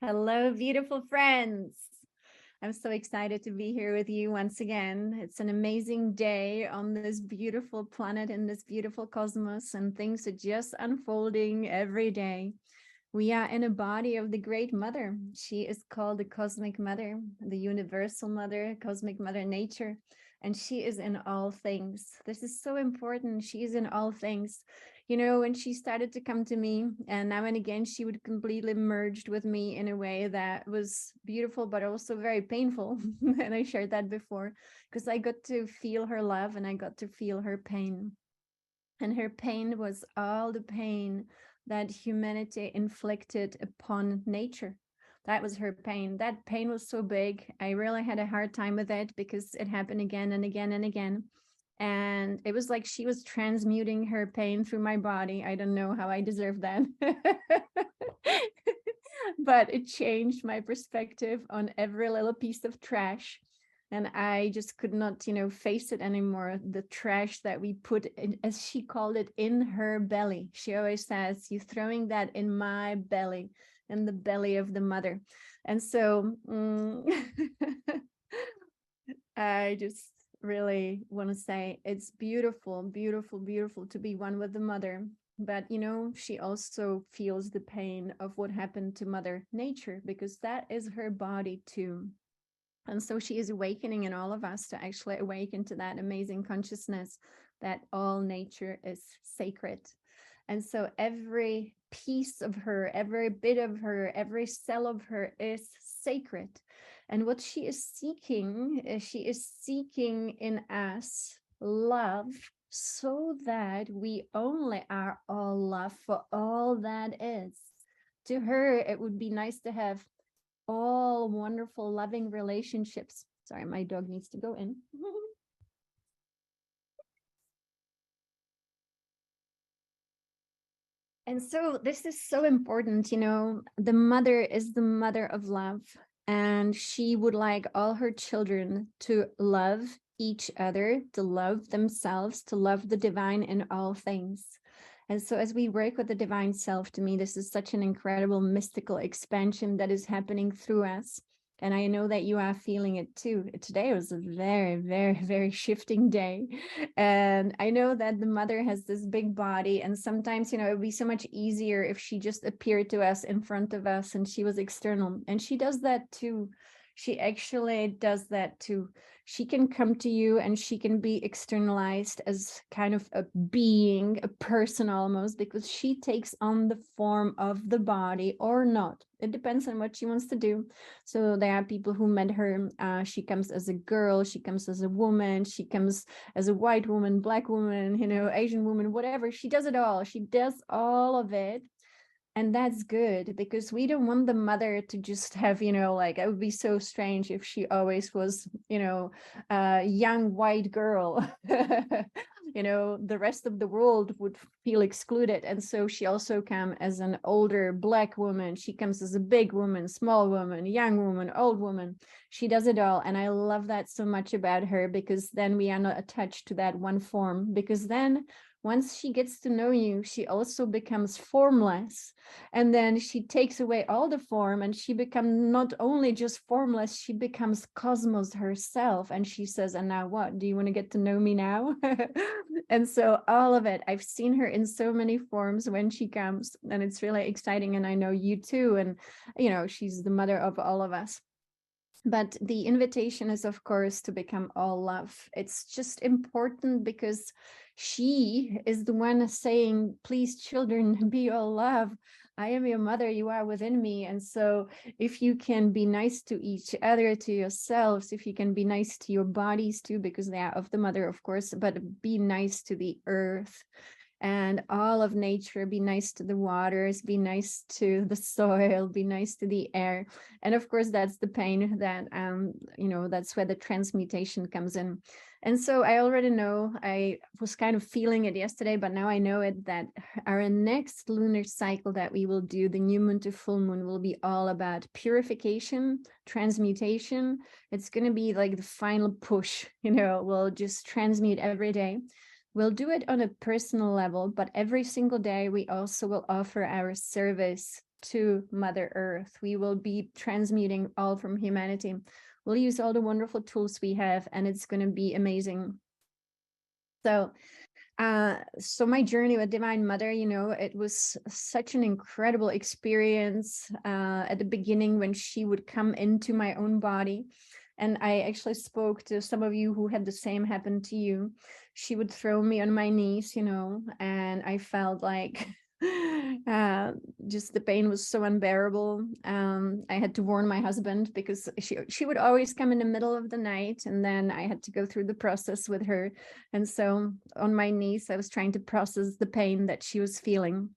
Hello, beautiful friends. I'm so excited to be here with you once again. It's an amazing day on this beautiful planet in this beautiful cosmos, and things are just unfolding every day. We are in a body of the Great Mother. She is called the Cosmic Mother, the Universal Mother, Cosmic Mother Nature, and she is in all things. This is so important. She is in all things. You know, when she started to come to me, and now and again, she would completely merged with me in a way that was beautiful, but also very painful. And I shared that before because I got to feel her love and I got to feel her pain. And her pain was all the pain that humanity inflicted upon nature. That was her pain. That pain was so big. I really had a hard time with it because it happened again and again and again. And it was like she was transmuting her pain through my body. I don't know how I deserve that. But it changed my perspective on every little piece of trash, and I just could not, face it anymore. The trash that we put in, as she called it, in her belly. She always says, "You throwing that in my belly, in the belly of the mother." And so I just really want to say it's beautiful, beautiful, beautiful to be one with the mother. But, she also feels the pain of what happened to Mother Nature because that is her body too. And so she is awakening in all of us to actually awaken to that amazing consciousness that all nature is sacred. And so every piece of her, every bit of her, every cell of her is sacred. And what she is seeking in us love so that we only are all love for all that is. To her, it would be nice to have all wonderful, loving relationships. Sorry, my dog needs to go in. And so this is so important, the mother is the mother of love, and she would like all her children to love each other, to love themselves, to love the divine in all things. And so as we work with the divine self, to me, this is such an incredible mystical expansion that is happening through us. And I know that you are feeling it too. Today was a very, very, very shifting day. And I know that the mother has this big body. And sometimes, it would be so much easier if she just appeared to us in front of us and she was external. And she does that too. She actually does that too. She can come to you and she can be externalized as kind of a being, a person almost, because she takes on the form of the body or not. It depends on what she wants to do. So there are people who met her. She comes as a girl, she comes as a woman, she comes as a white woman, black woman, Asian woman, whatever. She does it all. She does all of it, and that's good because we don't want the mother to just have, like, it would be so strange if she always was, a young white girl. The rest of the world would feel excluded. And so she also comes as an older black woman. She comes as a big woman, small woman, young woman, old woman. She does it all. And I love that so much about her, because then we are not attached to that one form, because then once she gets to know you, she also becomes formless, and then she takes away all the form and she becomes not only just formless, she becomes cosmos herself. And she says, "And now what? Do you want to get to know me now?" And so all of it, I've seen her in so many forms when she comes, and it's really exciting. And I know you too. And she's the mother of all of us. But the invitation is, of course, to become all love. It's just important because she is the one saying, "Please, children, be all love. I am your mother, you are within me." And so if you can be nice to each other, to yourselves, if you can be nice to your bodies too, because they are of the mother, of course, but be nice to the earth and all of nature, be nice to the waters, be nice to the soil, be nice to the air. And of course, that's the pain that, that's where the transmutation comes in. And so I already know, I was kind of feeling it yesterday, but now I know it, that our next lunar cycle that we will do, the new moon to full moon, will be all about purification, transmutation. It's going to be like the final push, we'll just transmute every day. We'll do it on a personal level, but every single day we also will offer our service to Mother Earth. We will be transmuting all from humanity. We'll use all the wonderful tools we have, and it's going to be amazing. So my journey with Divine Mother, it was such an incredible experience at the beginning when she would come into my own body. And I actually spoke to some of you who had the same happen to you. She would throw me on my knees, and I felt like just the pain was so unbearable. I had to warn my husband because she would always come in the middle of the night, and then I had to go through the process with her. And so on my knees, I was trying to process the pain that she was feeling.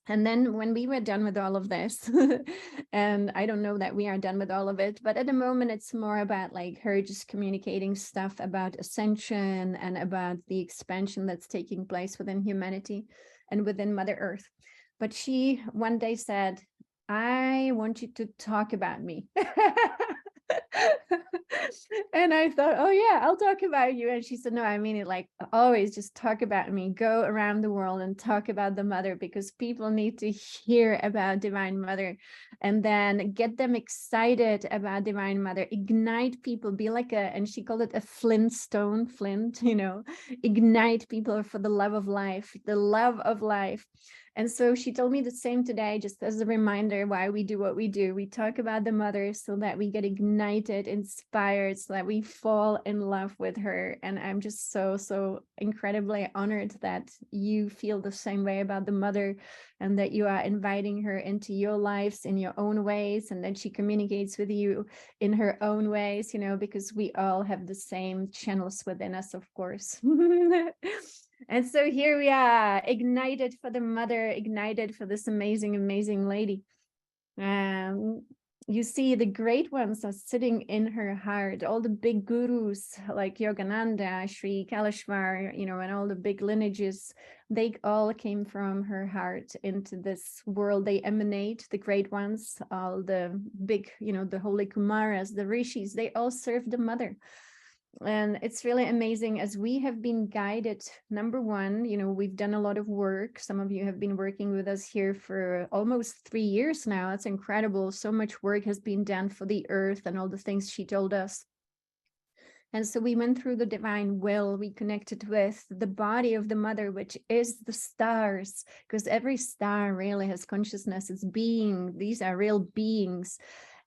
And then when we were done with all of this, and I don't know that we are done with all of it, but at the moment it's more about like her just communicating stuff about ascension and about the expansion that's taking place within humanity and within Mother Earth. But she one day said, I want you to talk about me. And I thought, oh yeah, I'll talk about you. And she said, no, I mean it, like always just talk about me, go around the world and talk about the Mother, because people need to hear about Divine Mother, and then get them excited about Divine Mother, ignite people, be like and she called it a Flintstone, flint, ignite people for the love of life, the love of life. And so she told me the same today, just as a reminder why we do what we do. We talk about the Mother so that we get ignited, inspired, so that we fall in love with her. And I'm just so, so incredibly honored that you feel the same way about the Mother, and that you are inviting her into your lives in your own ways, and that she communicates with you in her own ways, because we all have the same channels within us, of course. And so here we are, ignited for the Mother, ignited for this amazing, amazing lady. You see, the great ones are sitting in her heart. All the big gurus like Yogananda, Sri Kalashvar, and all the big lineages, they all came from her heart into this world. They emanate, the great ones, all the big, the holy Kumaras, the rishis, they all serve the Mother. And it's really amazing as we have been guided. Number one, we've done a lot of work. Some of you have been working with us here for almost 3 years now. That's incredible. So much work has been done for the earth and all the things she told us. And so we went through the divine will. We connected with the body of the Mother, which is the stars, because every star really has consciousness. It's being. These are real beings.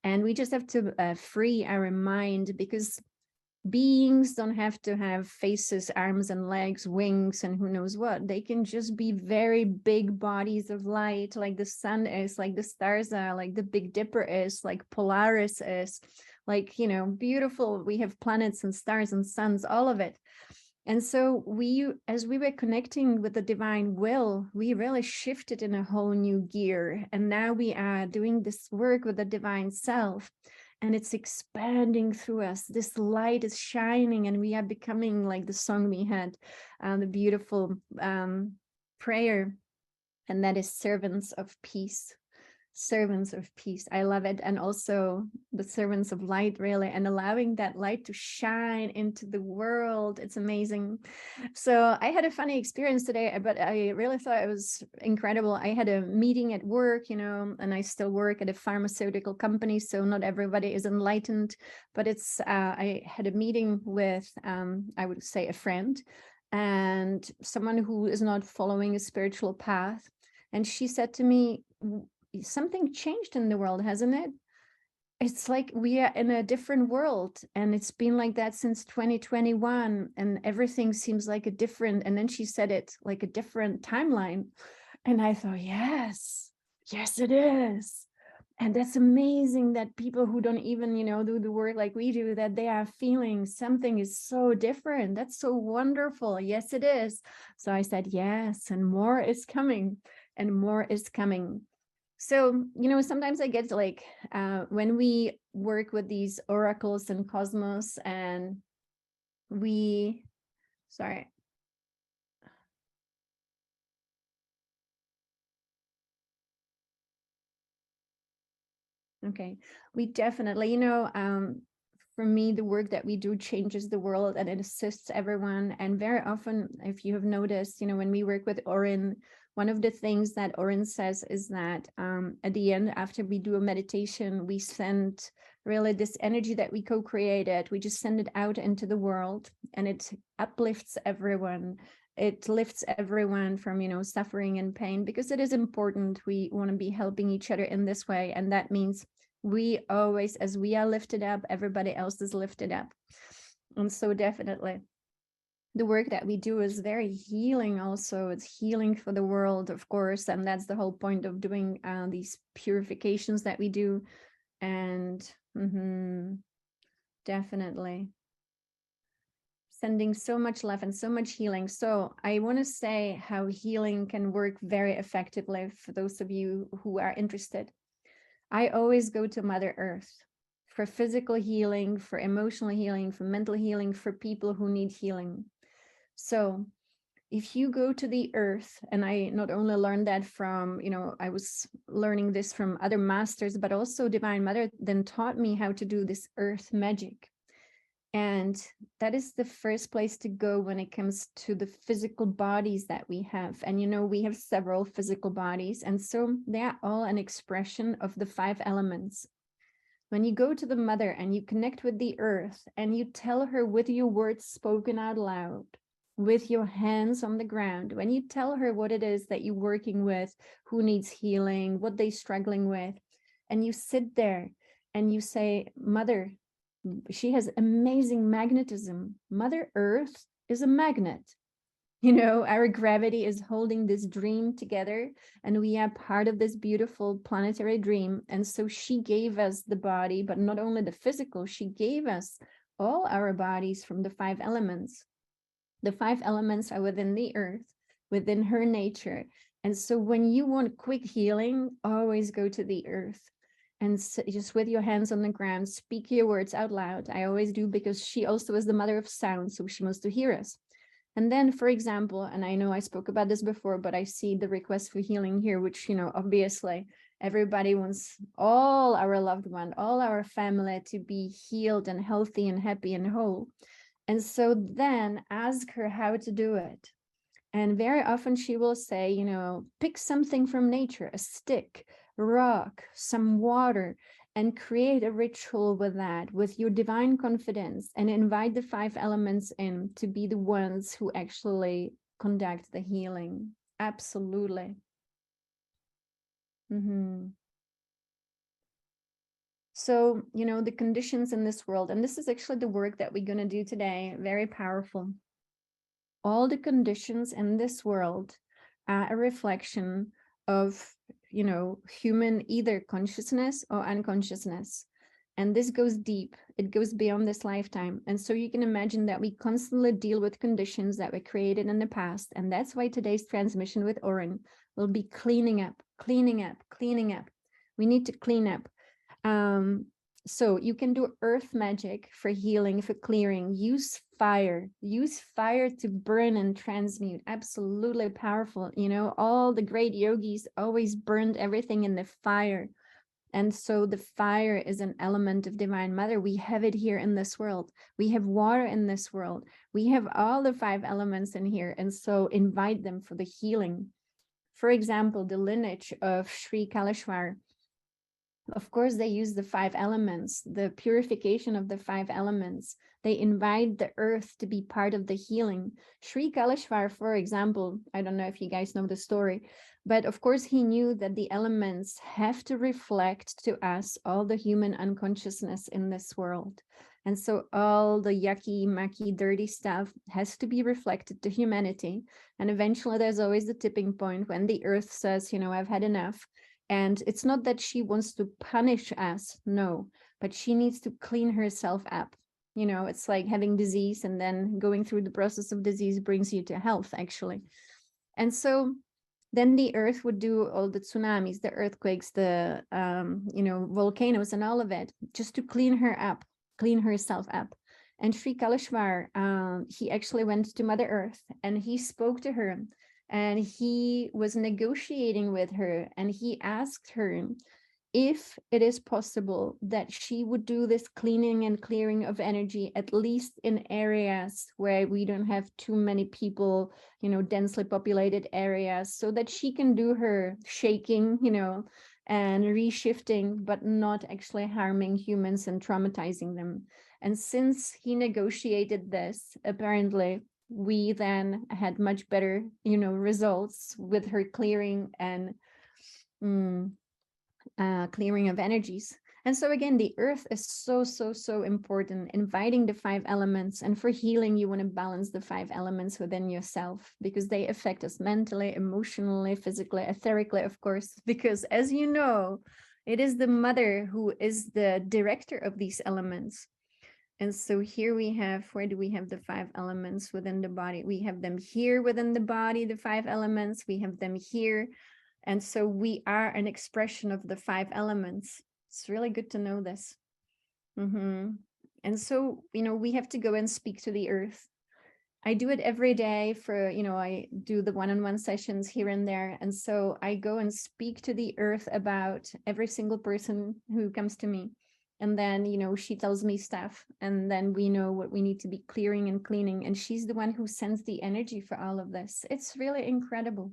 And we just have to free our mind, because beings don't have to have faces, arms and legs, wings, and who knows what. They can just be very big bodies of light, like the sun is, like the stars are, like the Big Dipper is, like Polaris is, like, beautiful. We have planets and stars and suns, all of it. And so as we were connecting with the divine will, we really shifted in a whole new gear. And now we are doing this work with the divine self. And it's expanding through us. This light is shining, and we are becoming like the song we had, the beautiful prayer, and that is servants of peace. Servants of peace. I love it. And also the servants of light, really, and allowing that light to shine into the world. It's amazing. So I had a funny experience today, but I really thought it was incredible. I had a meeting at work, and I still work at a pharmaceutical company, so not everybody is enlightened, but I had a meeting with, I would say, a friend and someone who is not following a spiritual path. And she said to me, something changed in the world, hasn't it? It's like we are in a different world, and it's been like that since 2021, and everything seems like a different, and then she said it like a different timeline. And I thought, yes, it is. And that's amazing that people who don't even, do the work like we do, that they are feeling something is so different. That's so wonderful. Yes, it is. So I said, yes, and more is coming, and more is coming. So, sometimes I get like, when we work with these oracles and cosmos, and sorry. Okay, we definitely, for me, the work that we do changes the world, and it assists everyone. And very often, if you have noticed, when we work with Orin, one of the things that Oren says is that at the end, after we do a meditation, we send really this energy that we co-created, we just send it out into the world, and it uplifts everyone. It lifts everyone from, suffering and pain, because it is important. We want to be helping each other in this way. And that means we always, as we are lifted up, everybody else is lifted up. And so definitely the work that we do is very healing also. It's healing for the world, of course. And that's the whole point of doing these purifications that we do. And definitely sending so much love and so much healing. So I want to say how healing can work very effectively for those of you who are interested. I always go to Mother Earth for physical healing, for emotional healing, for mental healing, for people who need healing. So if you go to the earth, and I not only learned that from, I was learning this from other masters, but also Divine Mother then taught me how to do this earth magic. And that is the first place to go when it comes to the physical bodies that we have. And, we have several physical bodies. And so they are all an expression of the 5 elements. When you go to the mother and you connect with the earth and you tell her with your words spoken out loud, with your hands on the ground, when you tell her what it is that you're working with, who needs healing, what they're struggling with, and you sit there and you say, Mother, she has amazing magnetism. Mother Earth is a magnet. Our gravity is holding this dream together, and we are part of this beautiful planetary dream. And so she gave us the body, but not only the physical, she gave us all our bodies from the 5 elements. The 5 elements are within the earth, within her nature. And so when you want quick healing, always go to the earth. And just with your hands on the ground, speak your words out loud. I always do, because she also is the mother of sound, so she wants to hear us. And then, for example, and I know I spoke about this before, but I see the request for healing here, which, obviously everybody wants all our loved one, all our family to be healed and healthy and happy and whole. And so then ask her how to do it. And very often she will say, pick something from nature, a stick, rock, some water, and create a ritual with that, with your divine confidence, and invite the 5 elements in to be the ones who actually conduct the healing. Absolutely. So, the conditions in this world, and this is actually the work that we're going to do today, very powerful. All the conditions in this world are a reflection of, human either consciousness or unconsciousness. And this goes deep. It goes beyond this lifetime. And so you can imagine that we constantly deal with conditions that were created in the past. And that's why today's transmission with Oren will be cleaning up, cleaning up, cleaning up. We need to clean up. So you can do earth magic for healing, for clearing. Use fire to burn and transmute. Absolutely powerful. All the great yogis always burned everything in the fire. And so the fire is an element of Divine Mother. We have it here in this world. We have water in this world. We have all the 5 elements in here. And so invite them for the healing. For example, the lineage of Sri Kaleshwar. Of course, they use the 5 elements, the purification of the 5 elements. They invite the earth to be part of the healing. Sri Kaleshwar, for example, I don't know if you guys know the story, but of course he knew that the elements have to reflect to us all the human unconsciousness in this world. And so all the yucky, mucky, dirty stuff has to be reflected to humanity. And eventually there's always the tipping point when the earth says, I've had enough. And it's not that she wants to punish us, no, but she needs to clean herself up. It's like having disease, and then going through the process of disease brings you to health, actually. And so then the earth would do all the tsunamis, the earthquakes, the, volcanoes and all of it, just to clean her up, clean herself up. And Sri Kaleshwar, he actually went to Mother Earth and he spoke to her. And he was negotiating with her, and he asked her, if it is possible, that she would do this cleaning and clearing of energy, at least in areas where we don't have too many people, densely populated areas, so that she can do her shaking, and reshifting, but not actually harming humans and traumatizing them. And since he negotiated this, apparently, we then had much better, results with her clearing and clearing of energies. And so again, the earth is so important, inviting the 5 elements. And for healing, you want to balance the 5 elements within yourself, because they affect us mentally, emotionally, physically, etherically, of course, because as you know, it is the mother who is the director of these elements. And so here we have, where do we have the 5 elements within the body? We have them here within the body, the 5 elements. We have them here. And so we are an expression of the 5 elements. It's really good to know this. And so, we have to go and speak to the earth. I do it every day for, I do the one-on-one sessions here and there. And so I go and speak to the earth about every single person who comes to me. And then, she tells me stuff, and then we know what we need to be clearing and cleaning. And she's the one who sends the energy for all of this. It's really incredible.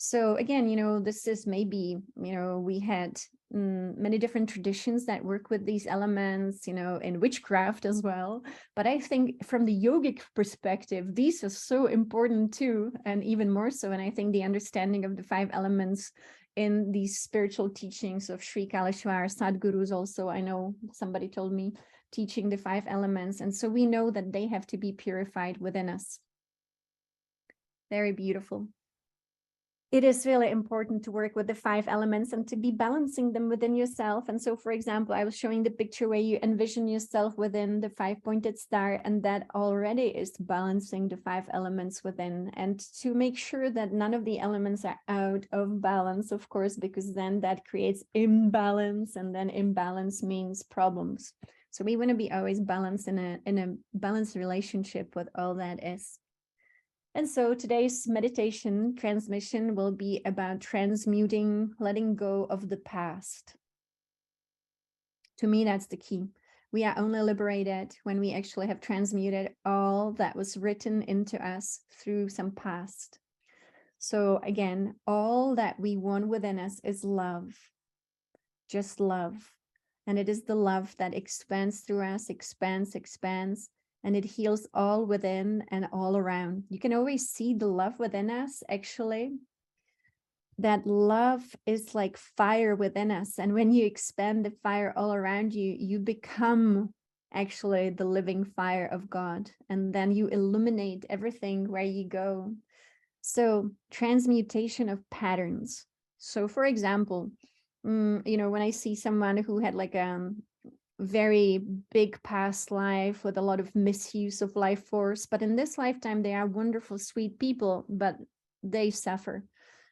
So again, this is maybe, we had many different traditions that work with these elements, in witchcraft as well. But I think from the yogic perspective, these are so important too, and even more so. And I think the understanding of the 5 elements in these spiritual teachings of Sri Kaleshwar, Sadhgurus also, I know somebody told me, teaching the 5 elements. And so we know that they have to be purified within us. Very beautiful. It is really important to work with the 5 elements and to be balancing them within yourself. And so, for example, I was showing the picture where you envision yourself within the 5-pointed star, and that already is balancing the 5 elements within. And to make sure that none of the elements are out of balance, of course, because then that creates imbalance, and then imbalance means problems. So we want to be always balanced in a balanced relationship with all that is. And so today's meditation transmission will be about transmuting, letting go of the past. To me, that's the key. We are only liberated when we actually have transmuted all that was written into us through some past. So again, all that we want within us is love, just love. And it is the love that expands through us, expands, and it heals all within and all around. You can always see the love within us, actually. That love is like fire within us. And when you expand the fire all around you, you become actually the living fire of God. And then you illuminate everything where you go. So transmutation of patterns. So for example, when I see someone who had like very big past life with a lot of misuse of life force, but in this lifetime they are wonderful, sweet people, but they suffer.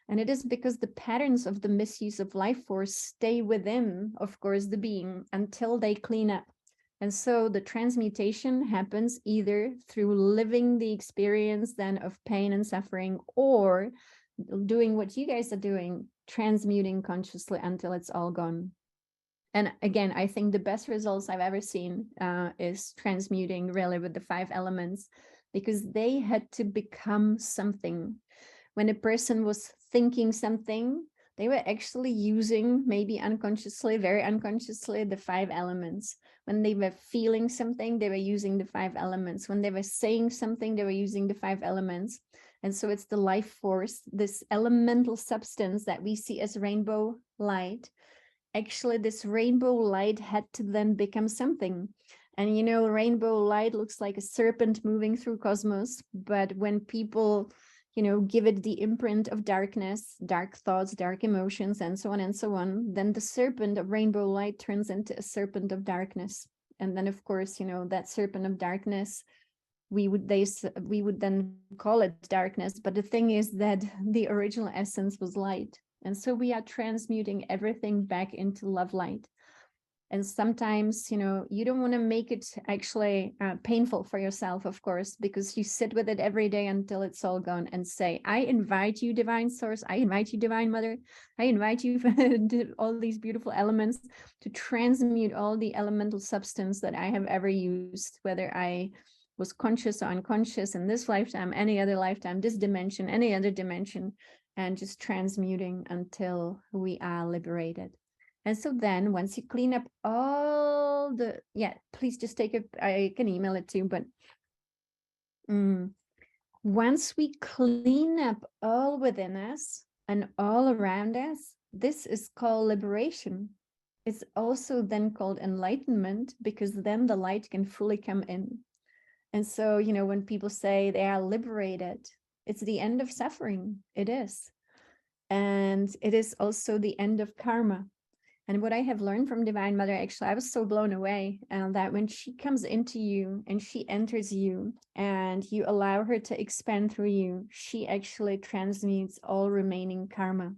And it is because the patterns of the misuse of life force stay within, of course, the being until they clean up. And so the transmutation happens either through living the experience then of pain and suffering, or doing what you guys are doing, transmuting consciously until it's all gone. And again, I think the best results I've ever seen is transmuting really with the 5 elements, because they had to become something. When a person was thinking something, they were actually using, maybe unconsciously, very unconsciously, the 5 elements. When they were feeling something, they were using the 5 elements. When they were saying something, they were using the 5 elements. And so it's the life force, this elemental substance that we see as rainbow light. Actually, this rainbow light had to then become something. And rainbow light looks like a serpent moving through cosmos. But when people, give it the imprint of darkness, dark thoughts, dark emotions, and so on, then the serpent of rainbow light turns into a serpent of darkness. And then, of course, that serpent of darkness, we would then call it darkness. But the thing is that the original essence was light. And so we are transmuting everything back into love light. And sometimes, you know, you don't want to make it actually painful for yourself, of course, because you sit with it every day until it's all gone and say, I invite you, divine source. I invite you, divine mother. I invite you to all these beautiful elements to transmute all the elemental substance that I have ever used, whether I was conscious or unconscious in this lifetime, any other lifetime, this dimension, any other dimension, and just transmuting until we are liberated. And so then once you clean up all the, yeah, please just take it, I can email it too, but once we clean up all within us and all around us, this is called liberation. It's also then called enlightenment, because then the light can fully come in. And so, you know, when people say they are liberated, it's the end of suffering. It is. And it is also the end of karma. And what I have learned from Divine Mother, actually, I was so blown away that when she comes into you and she enters you and you allow her to expand through you, she actually transmutes all remaining karma,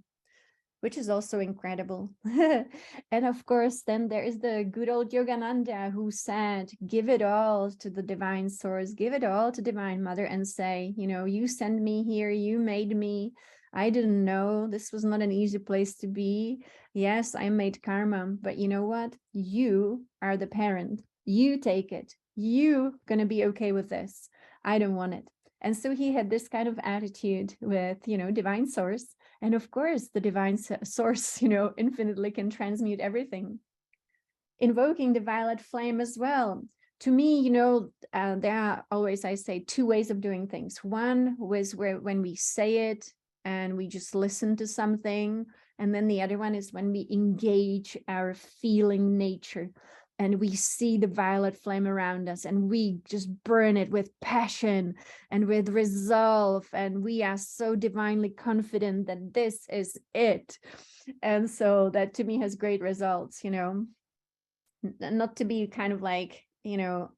which is also incredible. And of course, then there is the good old Yogananda who said, give it all to the divine source, give it all to Divine Mother and say, you know, you send me here, you made me. I didn't know, this was not an easy place to be. Yes, I made karma, but you know what? You are the parent. You take it. You gonna be okay with this. I don't want it. And so he had this kind of attitude with, you know, divine source. And of course, the divine source, you know, infinitely can transmute everything. Invoking the violet flame as well. To me, you know, there are always, I say, two ways of doing things. One was when we say it and we just listen to something. And then the other one is when we engage our feeling nature and we see the violet flame around us and we just burn it with passion and with resolve. And we are so divinely confident that this is it. And so that to me has great results, you know, not to be kind of like, you know,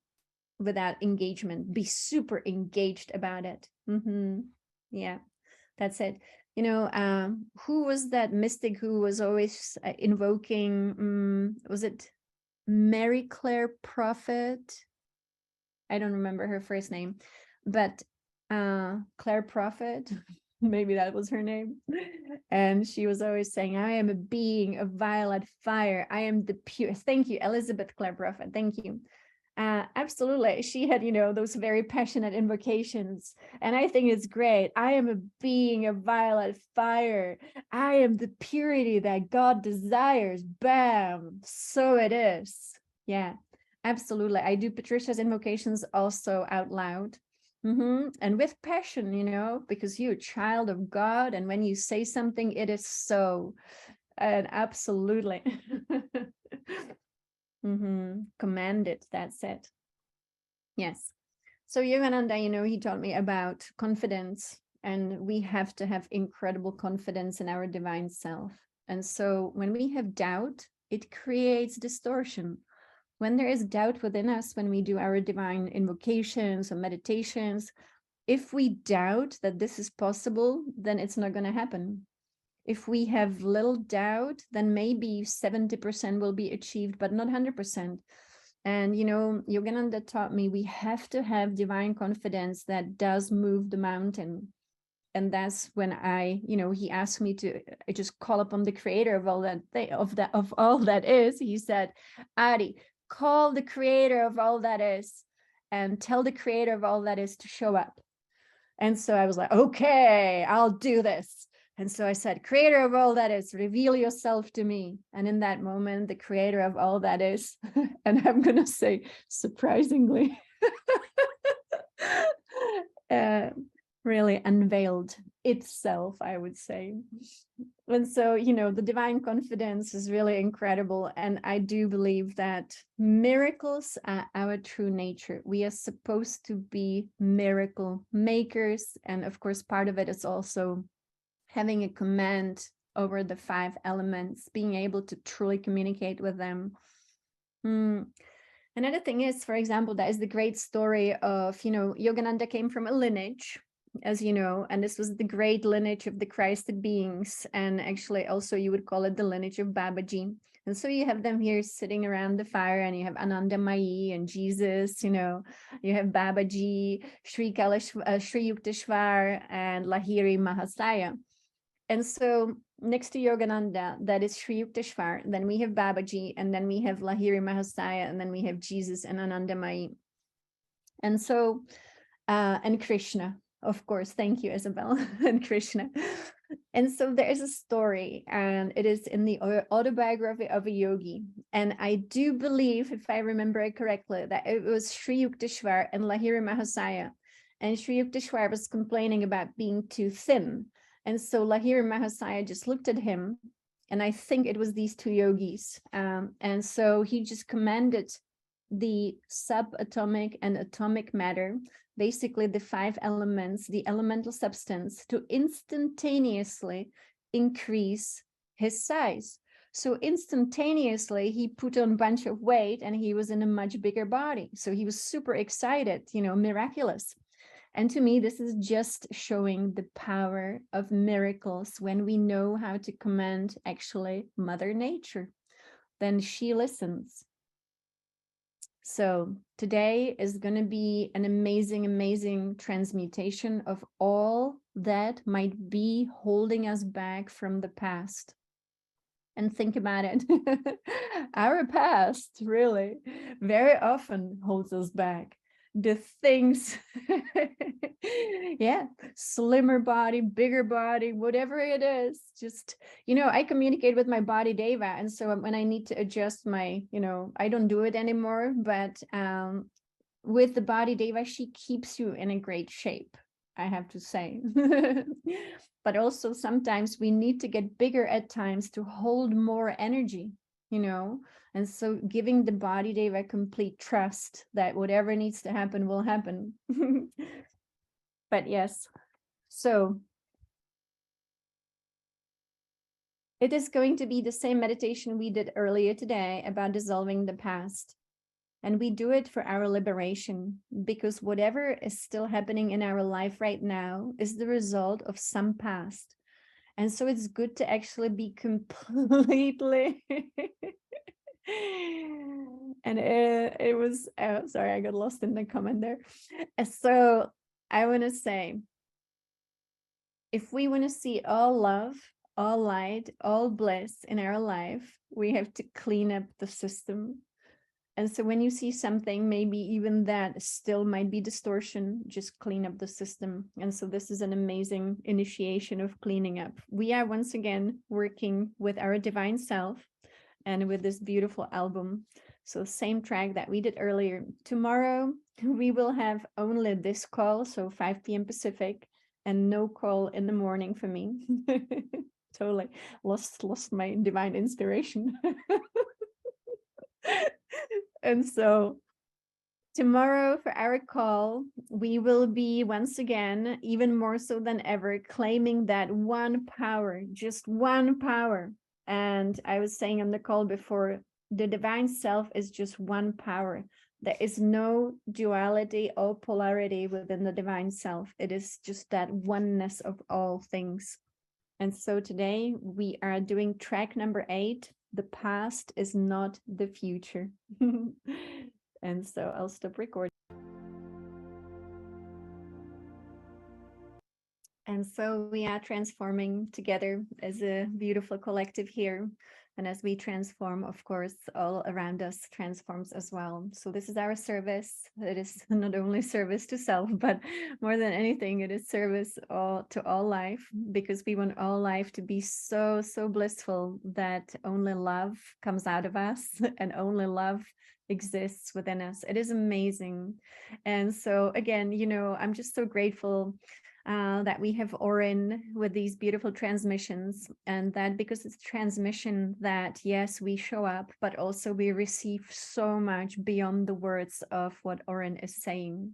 without engagement, be super engaged about it. Yeah, that's it. You know, who was that mystic who was always invoking, was it Mary Claire Prophet? I don't remember her first name, but Claire Prophet, maybe that was her name. And she was always saying, I am a being of violet fire. I am the pure. Thank you, Elizabeth Claire Prophet. Thank you. Absolutely. She had, you know, those very passionate invocations. And I think it's great. I am a being of violet fire. I am the purity that God desires. Bam. So it is. Yeah, absolutely. I do Patricia's invocations also out loud. And with passion, you know, because you're a child of God. And when you say something, it is so. And absolutely. Command it, that's it. Yes. So Yogananda, you know, he taught me about confidence, and we have to have incredible confidence in our divine self. And so when we have doubt, it creates distortion. When there is doubt within us, when we do our divine invocations or meditations, if we doubt that this is possible, then it's not going to happen. If we have little doubt, then maybe 70% will be achieved, but not 100%. And, you know, Yogananda taught me we have to have divine confidence that does move the mountain. And that's when I, you know, he asked me to I just call upon the creator of all that of all that is. He said, Adi, call the creator of all that is and tell the creator of all that is to show up. And so I was like, okay, I'll do this. And so I said, creator of all that is, reveal yourself to me. And in that moment, the creator of all that is, and I'm going to say, surprisingly, really unveiled itself, I would say. And so, you know, the divine confidence is really incredible. And I do believe that miracles are our true nature. We are supposed to be miracle makers. And of course, part of it is also having a command over the 5 elements, being able to truly communicate with them. Another thing is, for example, that is the great story of, you know, Yogananda came from a lineage as you know, and this was the great lineage of the Christed beings. And actually also you would call it the lineage of Babaji. And so you have them here sitting around the fire, and you have Ananda Mayi and Jesus, you know, you have Babaji, Sri Yukteswar, and Lahiri Mahasaya. And so next to Yogananda, that is Sri Yukteswar, then we have Babaji, and then we have Lahiri Mahasaya, and then we have Jesus and Ananda Mayi. And so, and Krishna, of course, thank you, Isabel, and Krishna. And so there is a story, and it is in the autobiography of a yogi. And I do believe, if I remember it correctly, that it was Sri Yukteswar and Lahiri Mahasaya. And Sri Yukteswar was complaining about being too thin. And so Lahiri Mahasaya just looked at him, and I think it was these two yogis. And so he just commanded the subatomic and atomic matter, basically the 5 elements, the elemental substance, to instantaneously increase his size. So instantaneously, he put on a bunch of weight and he was in a much bigger body. So he was super excited, you know, miraculous. And to me, this is just showing the power of miracles when we know how to command actually Mother Nature. Then she listens. So today is going to be an amazing, amazing transmutation of all that might be holding us back from the past. And think about it. Our past really very often holds us back. The things, yeah, slimmer body, bigger body, whatever it is, just, you know, I communicate with my body Deva. And so when I need to adjust my, you know, I don't do it anymore, but with the body Deva, she keeps you in a great shape, I have to say. But also sometimes we need to get bigger at times to hold more energy, you know. And so giving the body Deva complete trust that whatever needs to happen will happen. But yes, so it is going to be the same meditation we did earlier today about dissolving the past. And we do it for our liberation, because whatever is still happening in our life right now is the result of some past. And so it's good to actually be completely and it was sorry, I got lost in the comment there. So I want to say, if we want to see all love, all light, all bliss in our life, we have to clean up the system. And so when you see something, maybe even that still might be distortion, just clean up the system. And so this is an amazing initiation of cleaning up. We are once again working with our divine self and with this beautiful album. So same track that we did earlier. Tomorrow, we will have only this call, so 5 p.m. Pacific, and no call in the morning for me. Totally lost my divine inspiration. And so tomorrow for our call, we will be once again, even more so than ever, claiming that one power, just one power. And I was saying on the call before, the divine self is just one power. There is no duality or polarity within the divine self. It is just that oneness of all things. And so today we are doing track number 8. The past is not the future. And so I'll stop recording. And so we are transforming together as a beautiful collective here. And as we transform, of course, all around us transforms as well. So this is our service. It is not only service to self, but more than anything, it is service to all life, because we want all life to be so, so blissful that only love comes out of us and only love exists within us. It is amazing. And so again, you know, I'm just so grateful that we have Oren with these beautiful transmissions, and that because it's transmission that, yes, we show up, but also we receive so much beyond the words of what Oren is saying.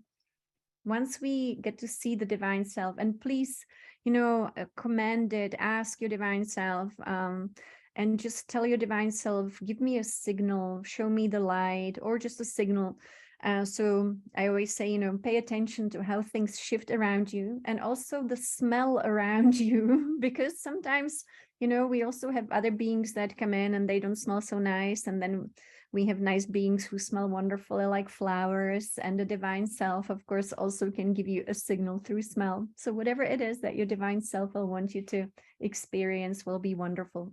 Once we get to see the divine self, and please, you know, command it, ask your divine self, and just tell your divine self, give me a signal, show me the light, or just a signal. So I always say, you know, pay attention to how things shift around you, and also the smell around you, because sometimes, you know, we also have other beings that come in and they don't smell so nice. And then we have nice beings who smell wonderfully, like flowers. And the divine self, of course, also can give you a signal through smell. So whatever it is that your divine self will want you to experience will be wonderful.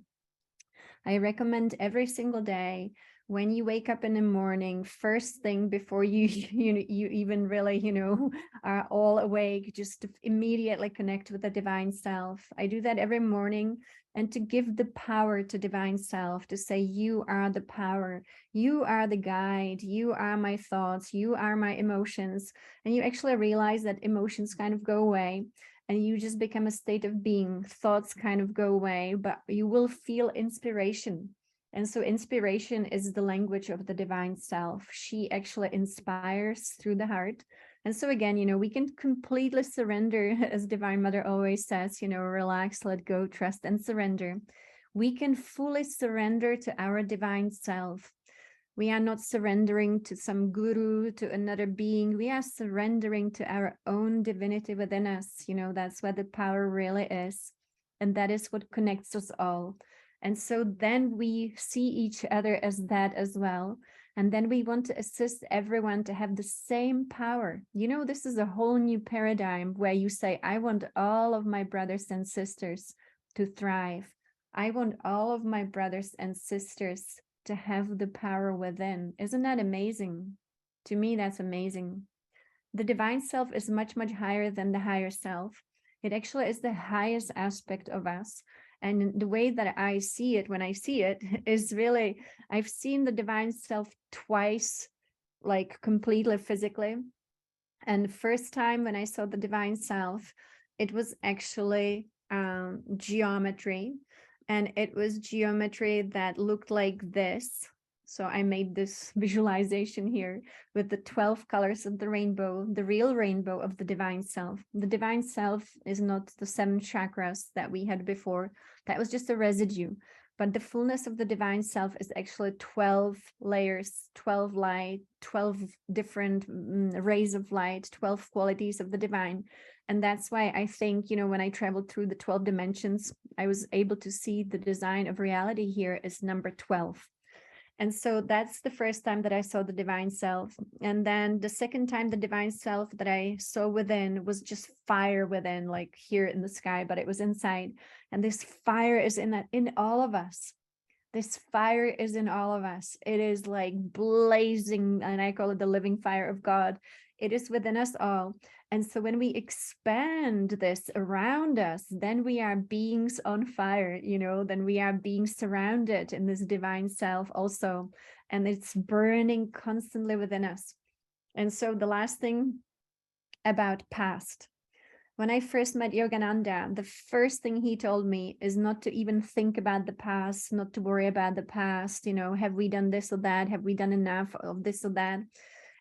I recommend every single day, when you wake up in the morning, first thing before you you even really, you know, are all awake, just to immediately connect with the divine self. I do that every morning, and to give the power to divine self, to say, you are the power, you are the guide, you are my thoughts, you are my emotions. And you actually realize that emotions kind of go away, and you just become a state of being. Thoughts kind of go away, but you will feel inspiration. And so inspiration is the language of the divine self. She actually inspires through the heart. And so again, you know, we can completely surrender, as Divine Mother always says, you know, relax, let go, trust, and surrender. We can fully surrender to our divine self. We are not surrendering to some guru, to another being. We are surrendering to our own divinity within us. You know, that's where the power really is. And that is what connects us all. And so then we see each other as that as well. And then we want to assist everyone to have the same power. You know, this is a whole new paradigm where you say, I want all of my brothers and sisters to thrive. I want all of my brothers and sisters to have the power within. Isn't that amazing? To me, that's amazing. The divine self is much, much higher than the higher self. It actually is the highest aspect of us. And the way that I see it, when I see it, is really, I've seen the divine self twice, like completely physically. And the first time when I saw the divine self, it was actually geometry. And it was geometry that looked like this. So I made this visualization here with the 12 colors of the rainbow, the real rainbow of the divine self. The divine self is not the 7 chakras that we had before. That was just a residue. But the fullness of the divine self is actually 12 layers, 12 light, 12 different rays of light, 12 qualities of the divine. And that's why I think, you know, when I traveled through the 12 dimensions, I was able to see the design of reality here is number 12. And so that's the first time that I saw the divine self. And then the second time, the divine self that I saw within was just fire within, like here in the sky, but it was inside. And this fire is in all of us. This fire is in all of us. It is like blazing, and I call it the living fire of God. It is within us all. And so when we expand this around us, then we are beings on fire, you know, then we are being surrounded in this divine self also. And it's burning constantly within us. And so the last thing about past. When I first met Yogananda, the first thing he told me is not to even think about the past, not to worry about the past. You know, have we done this or that? Have we done enough of this or that?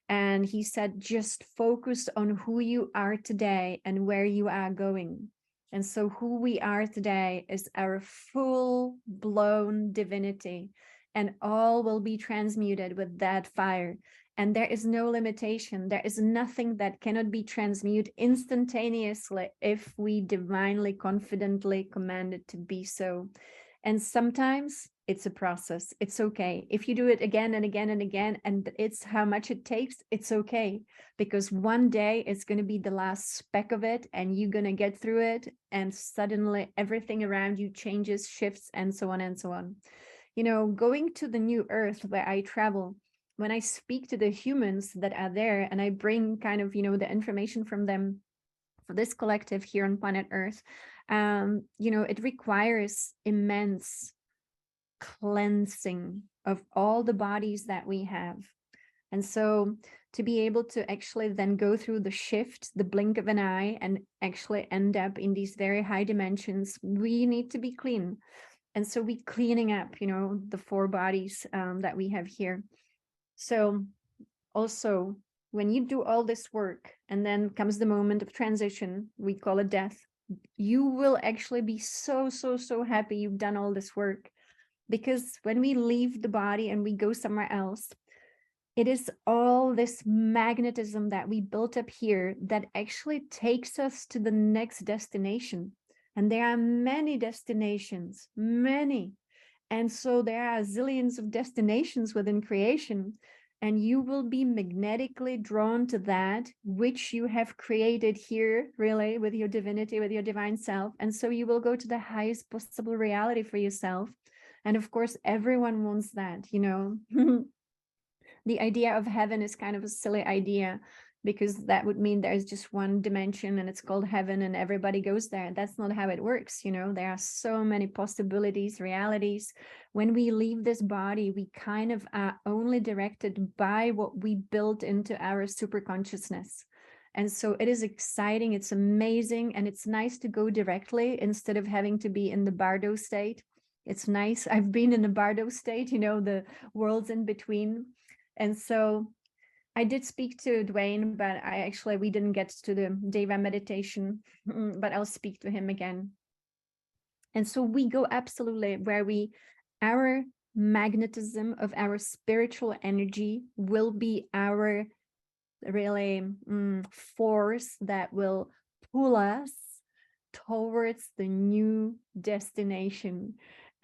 And he said, just focus on who you are today and where you are going. And so who we are today is our full-blown divinity, and all will be transmuted with that fire. And there is no limitation. There is nothing that cannot be transmuted instantaneously if we divinely, confidently command it to be so. And sometimes it's a process. It's okay. If you do it again and again and again, and it's how much it takes, it's okay. Because one day it's going to be the last speck of it, and you're going to get through it, and suddenly everything around you changes, shifts, and so on and so on. You know, going to the new earth where I travel, when I speak to the humans that are there, and I bring kind of, you know, the information from them for this collective here on planet Earth, you know, it requires immense cleansing of all the bodies that we have. And so to be able to actually then go through the shift, the blink of an eye, and actually end up in these very high dimensions, we need to be clean. And so we cleaning up, you know, the 4 bodies that we have here. So also, when you do all this work and then comes the moment of transition, we call it death, you will actually be so, so, so happy you've done all this work. Because when we leave the body and we go somewhere else, It is all this magnetism that we built up here that actually takes us to the next destination. And there are many destinations, many. And so there are zillions of destinations within creation, and you will be magnetically drawn to that which you have created here, really, with your divinity, with your divine self. And so you will go to the highest possible reality for yourself. And of course, everyone wants that, you know. The idea of heaven is kind of a silly idea, because that would mean there's just one dimension and it's called heaven and everybody goes there. That's not how it works. You know, there are so many possibilities, realities. When we leave this body, we kind of are only directed by what we built into our super consciousness. And so it is exciting, it's amazing, and it's nice to go directly instead of having to be in the bardo state. It's nice. I've been in the bardo state, you know, the worlds in between. And so I did speak to Dwayne, but we didn't get to the Deva meditation, but I'll speak to him again. And so we go absolutely where our magnetism of our spiritual energy will be our really force that will pull us towards the new destination.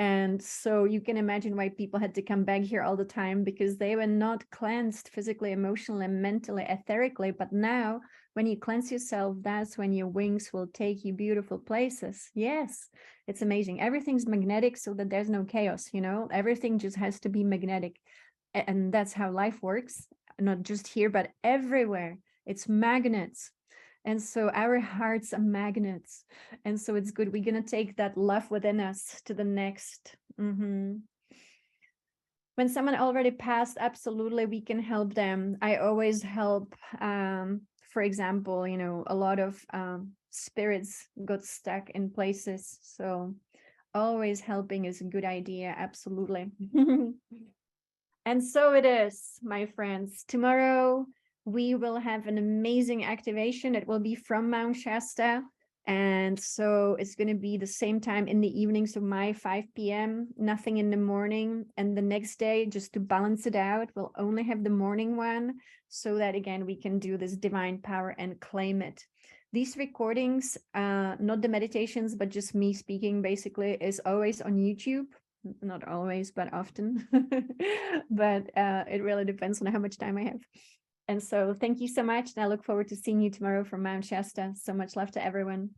And so you can imagine why people had to come back here all the time, because they were not cleansed physically, emotionally, mentally, etherically. But now, when you cleanse yourself, that's when your wings will take you beautiful places. Yes, it's amazing. Everything's magnetic so that there's no chaos, you know, everything just has to be magnetic. And that's how life works, not just here, but everywhere. It's magnets. And so our hearts are magnets. And so it's good. We're going to take that love within us to the next. When someone already passed, absolutely, we can help them. I always help, for example, you know, a lot of spirits got stuck in places. So always helping is a good idea. Absolutely. And so it is, my friends. Tomorrow, we will have an amazing activation. It will be from Mount Shasta. And so it's going to be the same time in the evening. So my 5 p.m., nothing in the morning. And the next day, just to balance it out, we'll only have the morning one, so that, again, we can do this divine power and claim it. These recordings, not the meditations, but just me speaking, basically, is always on YouTube. Not always, but often. But it really depends on how much time I have. And so thank you so much. And I look forward to seeing you tomorrow from Mount Shasta. So much love to everyone.